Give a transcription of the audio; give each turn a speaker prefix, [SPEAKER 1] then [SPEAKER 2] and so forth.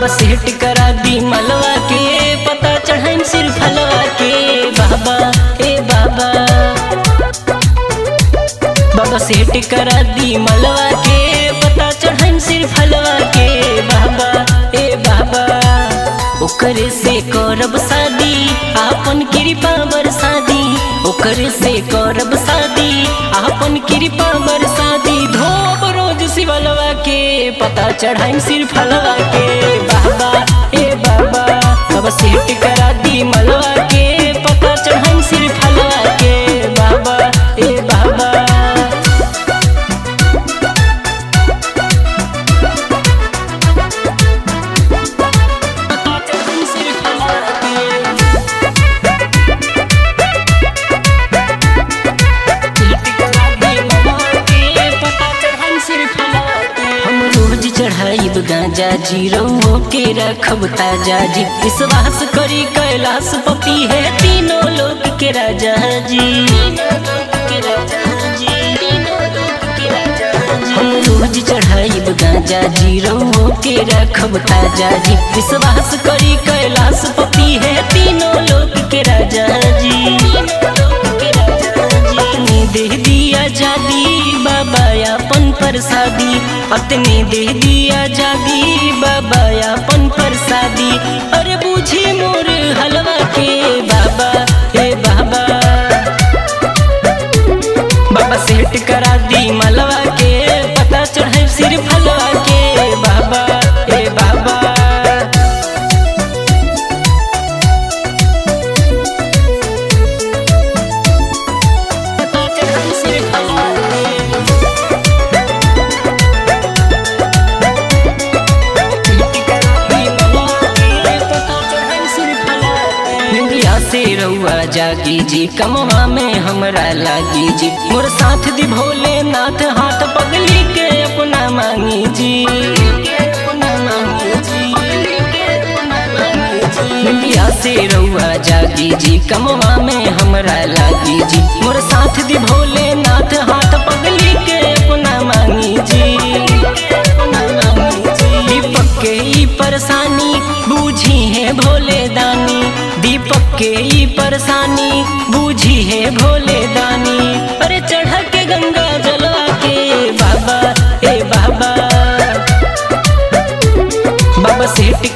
[SPEAKER 1] बाबा सेठ करा दी मलवा के, पता चढ़ाई सिर्फ हलवा के। बाबा ए बाबा, बाबा सेठ करा दी मलवा के, पता चढ़ाई सिर्फ हलवा के। बाबा ए बाबा, ओकरे से करब शादी, आपन कृपा बरसादी। ओकरे से करब शादी, आपन कृपा बरसादी। धोब रोज शिवलवा के, पता चढ़ाई सिर्फ हलवा के। बाबा ए बाबा, बाबा सेठ करा दी मलवा के, पता चढ़ाई सिर्फ हलवा के। बाबा ए बाबा, चढ़ाई गांजा जी रहो के रखब ताजा जी। विश्वास करी कैलाश पपी है तीनों लोक के राजा जी। हम रोज चढ़ाई गांजा जी रहो के रखब ताजा जी। विश्वास करी कैलाश पपी है तीनों लोक के राजा जी। अपने दे दिया आजादी बाबा अपन प्रसादी। अपने दे दिया आजादी बाबा अपन प्रसादी। अरे बूझी मोर हलवा के बाबा ए बाबा, बाबा सेठ करा दी मलवा के, पता चढ़े सिर्फ हलवा के। बाबा ए बाबा, से रउआ जागी जी, कमवा में हमरा लागी जी। मोर साथ दी भोलेनाथ, हाथ पगली के अपना मांगी जी। इंडिया से रउआ जागी जी, कमवा में हमरा लागी जी। मोर साथ दी भोलेनाथ, हाथ पगली के अपना मांगी जी। दीपक के ई परेशानी बूझी है भोले दानी। दीपक के ई परेशानी बूझी है भोले दानी। अरे चढ़ के गंगा जलवा के बाबा ए बाबा, बाबा सेठ